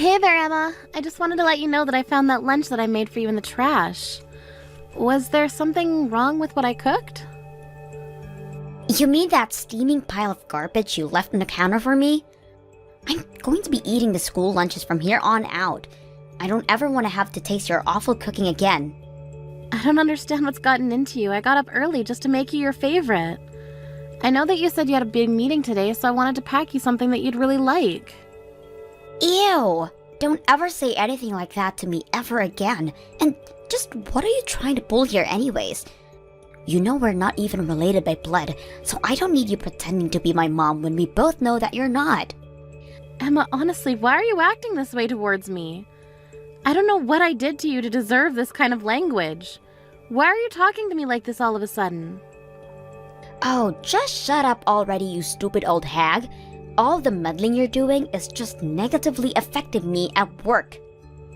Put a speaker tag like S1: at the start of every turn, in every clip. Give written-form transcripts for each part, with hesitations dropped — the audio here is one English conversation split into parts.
S1: Hey there, Emma. I just wanted to let you know that I found that lunch that I made for you in the trash. Was there something wrong with what I cooked?
S2: You mean that steaming pile of garbage you left on the counter for me? I'm going to be eating the school lunches from here on out. I don't ever want to have to taste your awful cooking again.
S1: I don't understand what's gotten into you. I got up early just to make you your favorite. I know that you said you had a big meeting today, so I wanted to pack you something that you'd really like.
S2: Ew! Don't ever say anything like that to me ever again. And just what are you trying to pull here anyways? You know we're not even related by blood, so I don't need you pretending to be my mom when we both know that you're not.
S1: Emma, honestly, why are you acting this way towards me? I don't know what I did to you to deserve this kind of language. Why are you talking to me like this all of a sudden?
S2: Oh, just shut up already, you stupid old hag. All the meddling you're doing is just negatively affecting me at work.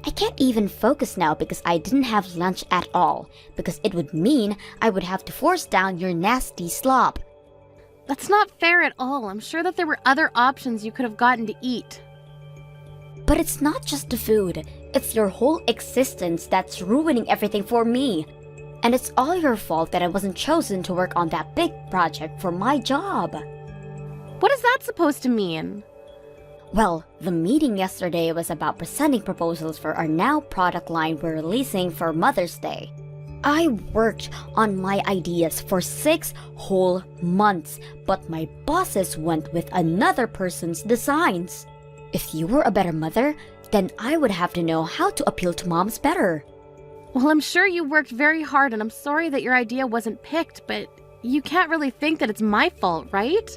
S2: I can't even focus now because I didn't have lunch at all, because it would mean I would have to force down your nasty slop.
S1: That's not fair at all. I'm sure that there were other options you could have gotten to eat.
S2: But it's not just the food, it's your whole existence that's ruining everything for me. And it's all your fault that I wasn't chosen to work on that big project for my job.
S1: What is that supposed to mean?
S2: Well, the meeting yesterday was about presenting proposals for our now product line we're releasing for Mother's Day. I worked on my ideas for 6 whole months, but my bosses went with another person's designs. If you were a better mother, then I would have to know how to appeal to moms better.
S1: Well, I'm sure you worked very hard, and I'm sorry that your idea wasn't picked, but you can't really think that it's my fault, right?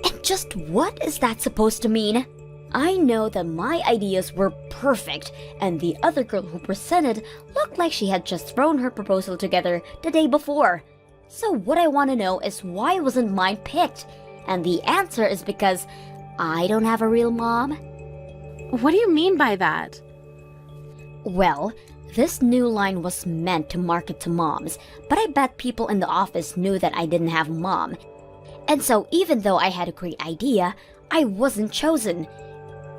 S2: And just what is that supposed to mean? I know that my ideas were perfect, and the other girl who presented looked like she had just thrown her proposal together the day before. So what I want to know is why wasn't mine picked? And the answer is because I don't have a real mom.
S1: What do you mean by that?
S2: Well, this new line was meant to market to moms, but I bet people in the office knew that I didn't have a mom. And so even though I had a great idea, I wasn't chosen.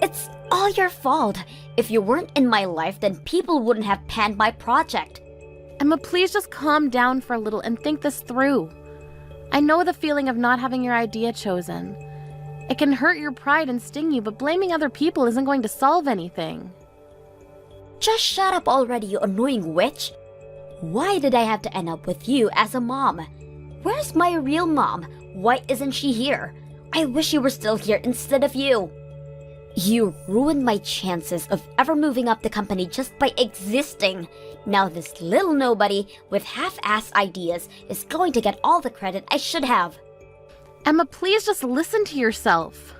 S2: It's all your fault. If you weren't in my life, then people wouldn't have panned my project.
S1: Emma, please just calm down for a little and think this through. I know the feeling of not having your idea chosen. It can hurt your pride and sting you, but blaming other people isn't going to solve anything.
S2: Just shut up already, you annoying witch. Why did I have to end up with you as a mom? Where's my real mom? Why isn't she here? I wish you were still here instead of you. You ruined my chances of ever moving up the company just by existing. Now this little nobody with half-assed ideas is going to get all the credit I should have.
S1: Emma, please just listen to yourself.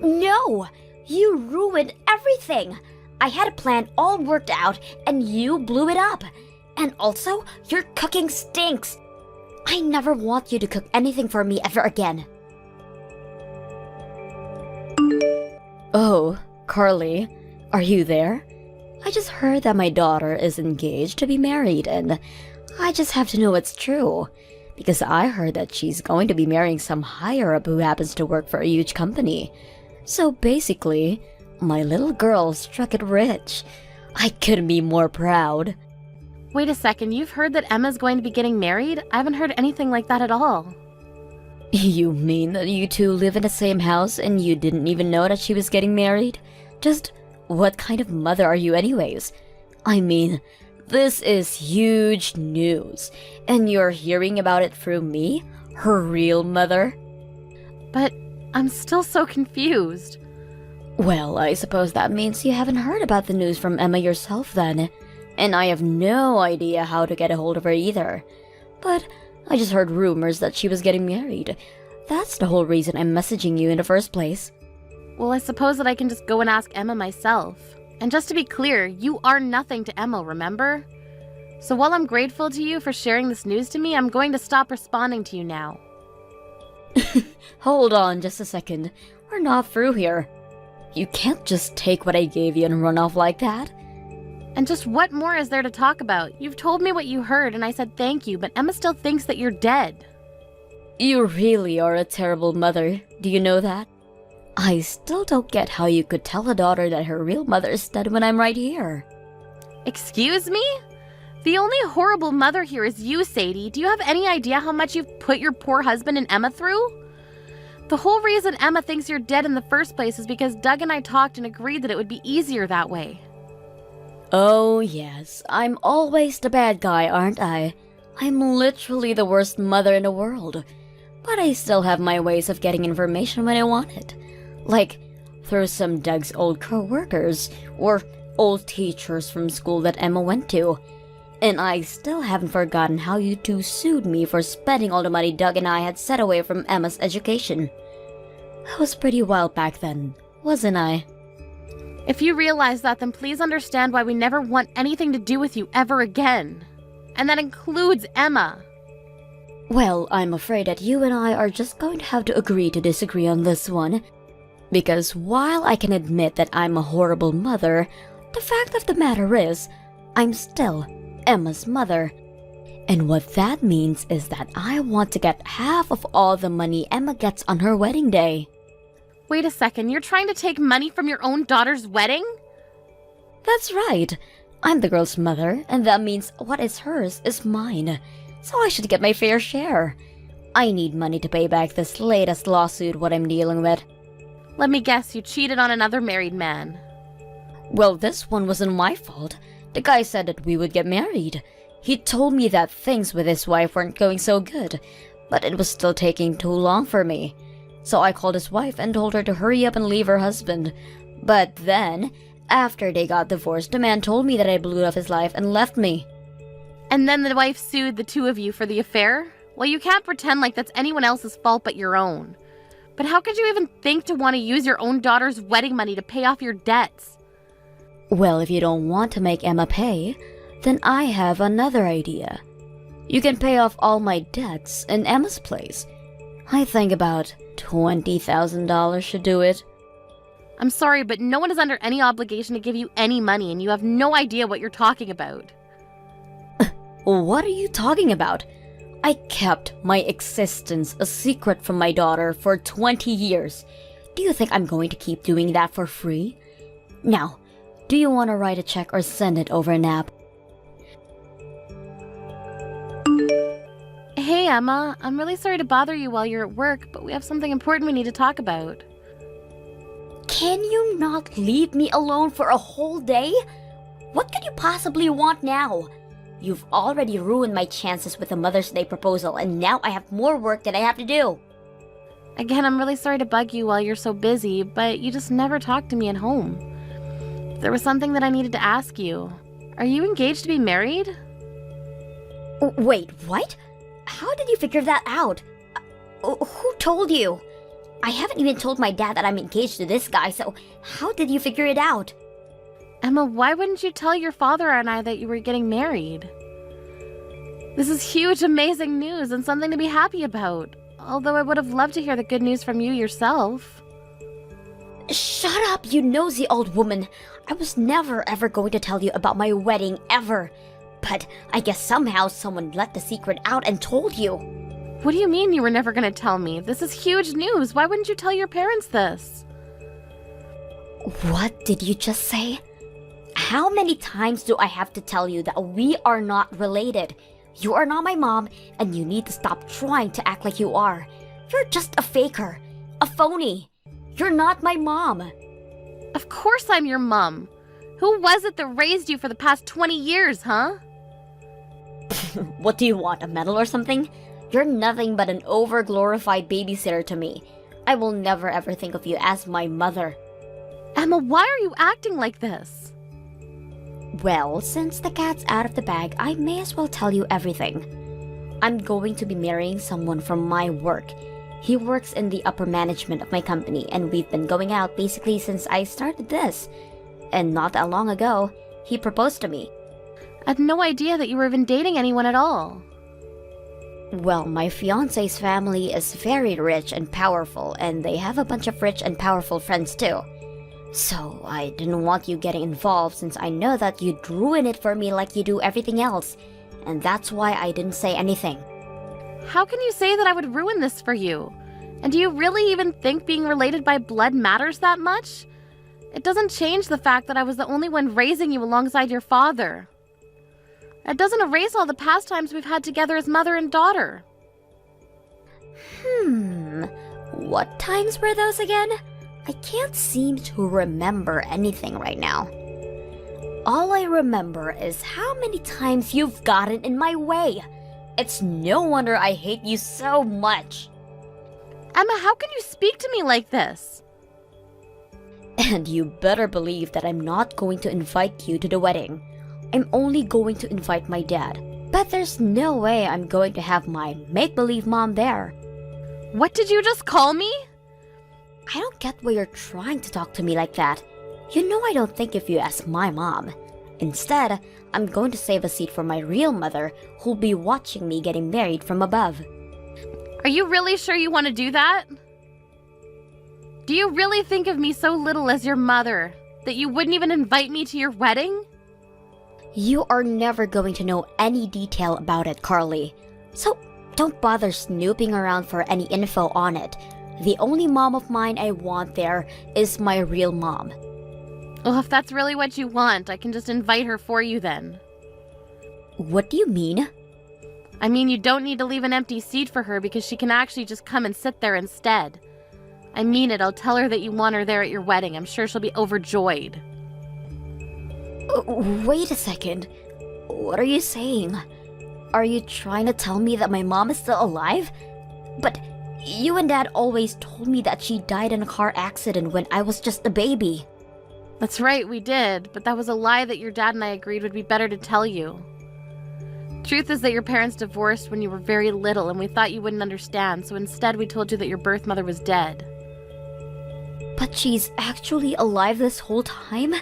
S2: No! You ruined everything! I had a plan all worked out and you blew it up. And also, your cooking stinks. I never want you to cook anything for me ever again.
S3: Oh, Carly, are you there? I just heard that my daughter is engaged to be married, and I just have to know it's true. Because I heard that she's going to be marrying some higher-up who happens to work for a huge company. So basically, my little girl struck it rich. I couldn't be more proud.
S1: Wait a second, you've heard that Emma's going to be getting married? I haven't heard anything like that at all.
S3: You mean that you two live in the same house and you didn't even know that she was getting married? Just what kind of mother are you anyways? I mean, this is huge news, and you're hearing about it through me, her real mother?
S1: But I'm still so confused.
S3: Well, I suppose that means you haven't heard about the news from Emma yourself then. And I have no idea how to get a hold of her either. But I just heard rumors that she was getting married. That's the whole reason I'm messaging you in the first place.
S1: Well, I suppose that I can just go and ask Emma myself. And just to be clear, you are nothing to Emma, remember? So while I'm grateful to you for sharing this news to me, I'm going to stop responding to you now.
S3: Hold on just a second. We're not through here. You can't just take what I gave you and run off like that.
S1: And just what more is there to talk about? You've told me what you heard and I said thank you, but Emma still thinks that you're dead.
S3: You really are a terrible mother. Do you know that? I still don't get how you could tell a daughter that her real mother is dead when I'm right here.
S1: Excuse me? The only horrible mother here is you, Sadie. Do you have any idea how much you've put your poor husband and Emma through? The whole reason Emma thinks you're dead in the first place is because Doug and I talked and agreed that it would be easier that way.
S3: Oh yes, I'm always the bad guy, aren't I? I'm literally the worst mother in the world. But I still have my ways of getting information when I want it. Like, through some Doug's old co-workers, or old teachers from school that Emma went to. And I still haven't forgotten how you two sued me for spending all the money Doug and I had set away from Emma's education. I was pretty wild back then, wasn't I?
S1: If you realize that, then please understand why we never want anything to do with you ever again. And that includes Emma.
S3: Well, I'm afraid that you and I are just going to have to agree to disagree on this one. Because while I can admit that I'm a horrible mother, the fact of the matter is, I'm still Emma's mother. And what that means is that I want to get half of all the money Emma gets on her wedding day.
S1: Wait a second, you're trying to take money from your own daughter's wedding?
S3: That's right. I'm the girl's mother, and that means what is hers is mine. So I should get my fair share. I need money to pay back this latest lawsuit what I'm dealing with.
S1: Let me guess, you cheated on another married man.
S3: Well, this one wasn't my fault. The guy said that we would get married. He told me that things with his wife weren't going so good, but it was still taking too long for me. So I called his wife and told her to hurry up and leave her husband. But then, after they got divorced, the man told me that I blew off his life and left me.
S1: And then the wife sued the two of you for the affair? Well, you can't pretend like that's anyone else's fault but your own. But how could you even think to want to use your own daughter's wedding money to pay off your debts?
S3: Well, if you don't want to make Emma pay, then I have another idea. You can pay off all my debts in Emma's place. I think about $20,000 should do it.
S1: I'm sorry, but no one is under any obligation to give you any money, and you have no idea what you're talking about.
S3: What are you talking about? I kept my existence a secret from my daughter for 20 years. Do you think I'm going to keep doing that for free? Now, do you want to write a check or send it over an app?
S1: Hey, Emma. I'm really sorry to bother you while you're at work, but we have something important we need to talk about.
S2: Can you not leave me alone for a whole day? What could you possibly want now? You've already ruined my chances with the Mother's Day proposal, and now I have more work that I have to do.
S1: Again, I'm really sorry to bug you while you're so busy, but you just never talk to me at home. There was something that I needed to ask you. Are you engaged to be married?
S2: Wait, what? How did you figure that out? Who told you? I haven't even told my dad that I'm engaged to this guy, so how did you figure it out?
S1: Emma, why wouldn't you tell your father and I that you were getting married? This is huge, amazing news and something to be happy about. Although I would have loved to hear the good news from you yourself.
S2: Shut up, you nosy old woman. I was never ever going to tell you about my wedding, ever. But I guess somehow someone let the secret out and told you.
S1: What do you mean you were never going to tell me? This is huge news. Why wouldn't you tell your parents this?
S2: What did you just say? How many times do I have to tell you that we are not related? You are not my mom, and you need to stop trying to act like you are. You're just a faker, a phony. You're not my mom.
S1: Of course I'm your mom. Who was it that raised you for the past 20 years, huh?
S2: What do you want, a medal or something? You're nothing but an over-glorified babysitter to me. I will never ever think of you as my mother.
S1: Emma, why are you acting like this?
S2: Well, since the cat's out of the bag, I may as well tell you everything. I'm going to be marrying someone from my work. He works in the upper management of my company, and we've been going out basically since I started this. And not that long ago, he proposed to me.
S1: I had no idea that you were even dating anyone at all.
S2: Well, my fiancé's family is very rich and powerful, and they have a bunch of rich and powerful friends too. So I didn't want you getting involved since I know that you'd ruin it for me like you do everything else, and that's why I didn't say anything.
S1: How can you say that I would ruin this for you? And do you really even think being related by blood matters that much? It doesn't change the fact that I was the only one raising you alongside your father. It doesn't erase all the past times we've had together as mother and daughter.
S2: What times were those again? I can't seem to remember anything right now. All I remember is how many times you've gotten in my way. It's no wonder I hate you so much.
S1: Emma, how can you speak to me like this?
S3: And you better believe that I'm not going to invite you to the wedding. I'm only going to invite my dad. But there's no way I'm going to have my make-believe mom there.
S1: What did you just call me?
S3: I don't get why you're trying to talk to me like that. You know I don't think of you as my mom. Instead, I'm going to save a seat for my real mother, who'll be watching me getting married from above.
S1: Are you really sure you want to do that? Do you really think of me so little as your mother that you wouldn't even invite me to your wedding?
S3: You are never going to know any detail about it, Carly. So don't bother snooping around for any info on it. The only mom of mine I want there is my real mom.
S1: Well, if that's really what you want, I can just invite her for you then.
S3: What do you mean?
S1: I mean, you don't need to leave an empty seat for her because she can actually just come and sit there instead. I mean it, I'll tell her that you want her there at your wedding. I'm sure she'll be overjoyed.
S3: Wait a second. What are you saying? Are you trying to tell me that my mom is still alive? But you and Dad always told me that she died in a car accident when I was just a baby.
S1: That's right, we did, but that was a lie that your dad and I agreed would be better to tell you. Truth is that your parents divorced when you were very little and we thought you wouldn't understand, so instead we told you that your birth mother was dead.
S3: But she's actually alive this whole time?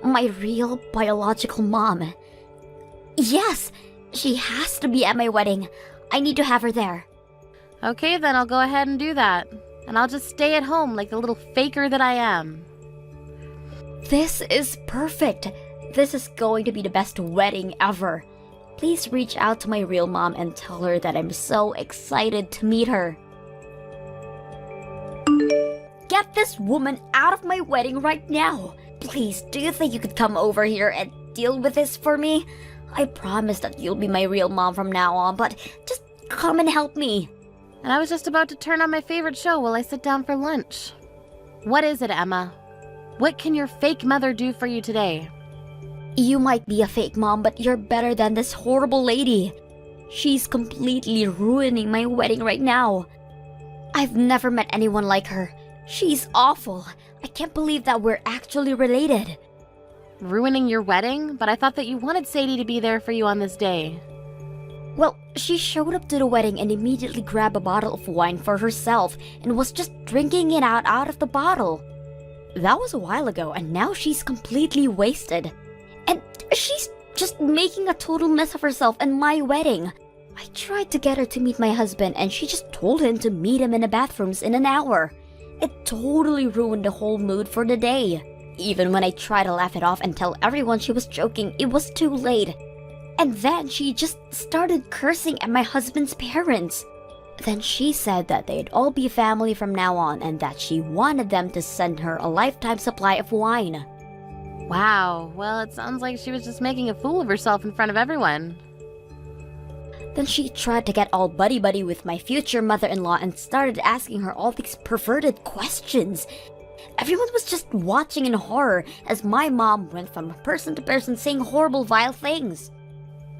S3: My real biological mom. Yes, she has to be at my wedding. I need to have her there.
S1: Okay, then I'll go ahead and do that. And I'll just stay at home like the little faker that I am.
S3: This is perfect. This is going to be the best wedding ever. Please reach out to my real mom and tell her that I'm so excited to meet her.
S2: Get this woman out of my wedding right now. Please, do you think you could come over here and deal with this for me? I promise that you'll be my real mom from now on, but just come and help me.
S1: And I was just about to turn on my favorite show while I sit down for lunch. What is it, Emma? What can your fake mother do for you today?
S3: You might be a fake mom, but you're better than this horrible lady. She's completely ruining my wedding right now. I've never met anyone like her. She's awful. I can't believe that we're actually related.
S1: Ruining your wedding? But I thought that you wanted Sadie to be there for you on this day.
S3: Well, she showed up to the wedding and immediately grabbed a bottle of wine for herself and was just drinking it out of the bottle. That was a while ago, and now she's completely wasted. And she's just making a total mess of herself and my wedding. I tried to get her to meet my husband, and she just told him to meet him in the bathrooms in an hour. It totally ruined the whole mood for the day. Even when I tried to laugh it off and tell everyone she was joking, it was too late. And then she just started cursing at my husband's parents. Then she said that they'd all be family from now on and that she wanted them to send her a lifetime supply of wine.
S1: Wow, well, it sounds like she was just making a fool of herself in front of everyone.
S3: Then she tried to get all buddy-buddy with my future mother-in-law and started asking her all these perverted questions. Everyone was just watching in horror as my mom went from person to person saying horrible, vile things.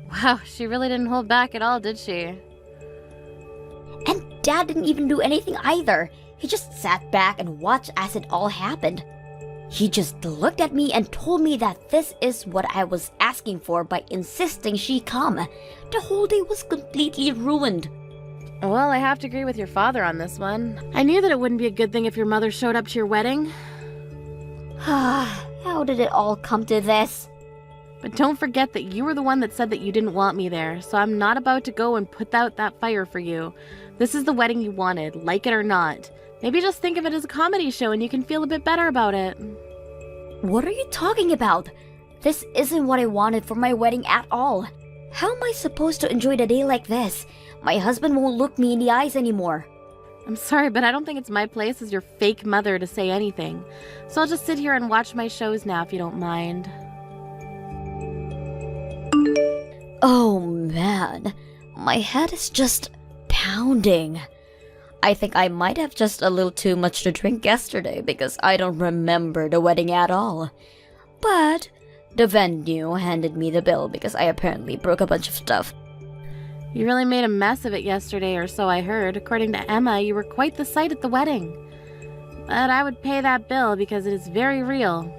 S1: Wow, she really didn't hold back at all, did she?
S3: And Dad didn't even do anything either. He just sat back and watched as it all happened. He just looked at me and told me that this is what I was asking for by insisting she come. The whole day was completely ruined.
S1: Well, I have to agree with your father on this one. I knew that it wouldn't be a good thing if your mother showed up to your wedding.
S3: How did it all come to this?
S1: But don't forget that you were the one that said that you didn't want me there, so I'm not about to go and put out that fire for you. This is the wedding you wanted, like it or not. Maybe just think of it as a comedy show and you can feel a bit better about it.
S3: What are you talking about? This isn't what I wanted for my wedding at all. How am I supposed to enjoy the day like this? My husband won't look me in the eyes anymore.
S1: I'm sorry, but I don't think it's my place as your fake mother to say anything. So I'll just sit here and watch my shows now if you don't mind.
S3: Oh man, my head is just pounding. I think I might have just a little too much to drink yesterday because I don't remember the wedding at all. But the venue handed me the bill because I apparently broke a bunch of stuff.
S1: You really made a mess of it yesterday, or so I heard. According to Emma, you were quite the sight at the wedding. But I would pay that bill because it is very real.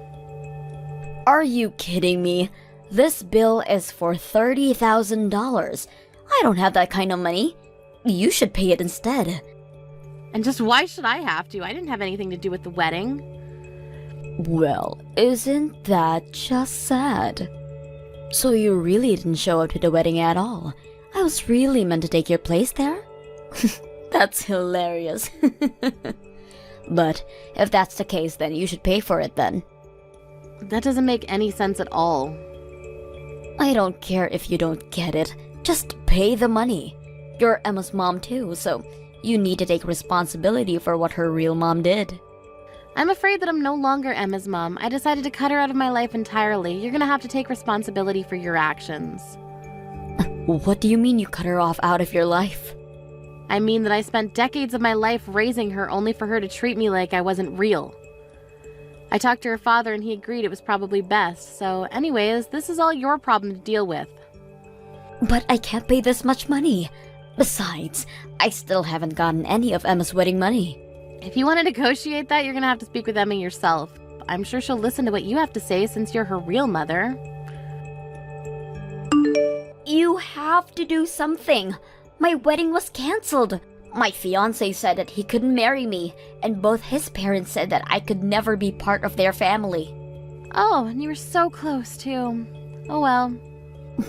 S3: Are you kidding me? This bill is for $30,000. I don't have that kind of money. You should pay it instead.
S1: And just why should I have to? I didn't have anything to do with the wedding.
S3: Well, isn't that just sad? So you really didn't show up to the wedding at all? I was really meant to take your place there? That's hilarious. But if that's the case, then you should pay for it then.
S1: That doesn't make any sense at all.
S3: I don't care if you don't get it. Just pay the money. You're Emma's mom too, so you need to take responsibility for what her real mom did.
S1: I'm afraid that I'm no longer Emma's mom. I decided to cut her out of my life entirely. You're gonna have to take responsibility for your actions.
S3: What do you mean you cut her off out of your life?
S1: I mean that I spent decades of my life raising her only for her to treat me like I wasn't real. I talked to her father and he agreed it was probably best. So anyways, this is all your problem to deal with.
S3: But I can't pay this much money. Besides, I still haven't gotten any of Emma's wedding money.
S1: If you want to negotiate that, you're gonna have to speak with Emma yourself. I'm sure she'll listen to what you have to say since you're her real mother.
S2: You have to do something. My wedding was cancelled. My fiancé said that he couldn't marry me, and both his parents said that I could never be part of their family.
S1: Oh, and you were so close too. Oh well.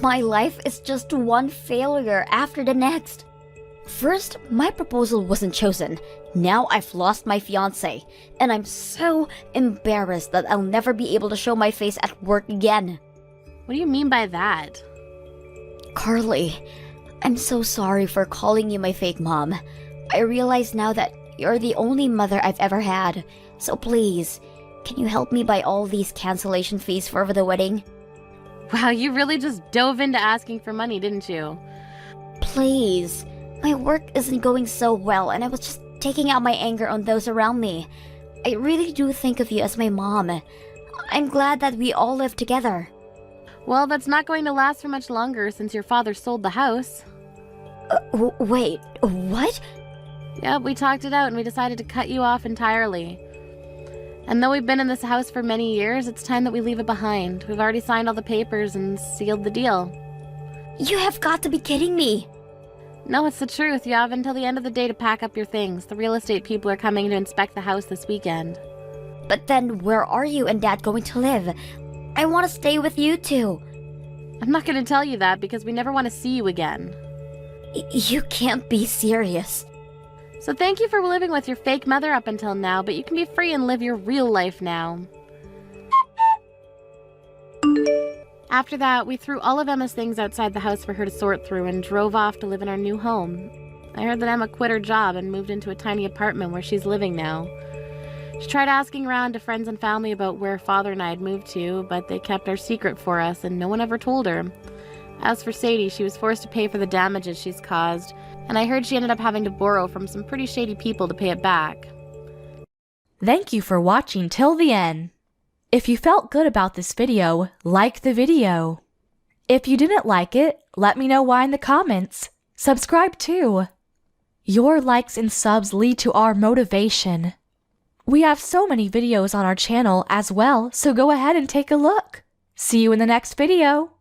S2: My life is just one failure after the next. First, my proposal wasn't chosen. Now I've lost my fiancé, and I'm so embarrassed that I'll never be able to show my face at work again.
S1: What do you mean by that?
S2: Carly, I'm so sorry for calling you my fake mom. I realize now that you're the only mother I've ever had. So please, can you help me buy all these cancellation fees for the wedding?
S1: Wow, you really just dove into asking for money, didn't you?
S2: Please. My work isn't going so well, and I was just taking out my anger on those around me. I really do think of you as my mom. I'm glad that we all live together.
S1: Well, that's not going to last for much longer since your father sold the house.
S2: Wait, what?
S1: Yep, we talked it out and we decided to cut you off entirely. And though we've been in this house for many years, it's time that we leave it behind. We've already signed all the papers and sealed the deal.
S2: You have got to be kidding me.
S1: No, it's the truth. You have until the end of the day to pack up your things. The real estate people are coming to inspect the house this weekend.
S2: But then where are you and Dad going to live? I want to stay with you two.
S1: I'm not going to tell you that because we never want to see you again.
S2: You can't be serious.
S1: So thank you for living with your fake mother up until now, but you can be free and live your real life now. After that, we threw all of Emma's things outside the house for her to sort through and drove off to live in our new home. I heard that Emma quit her job and moved into a tiny apartment where she's living now. She tried asking around to friends and family about where Father and I had moved to, but they kept our secret for us and no one ever told her. As for Sadie, she was forced to pay for the damages she's caused, and I heard she ended up having to borrow from some pretty shady people to pay it back.
S4: Thank you for watching till the end. If you felt good about this video, like the video. If you didn't like it, let me know why in the comments. Subscribe too. Your likes and subs lead to our motivation. We have so many videos on our channel as well, so go ahead and take a look. See you in the next video.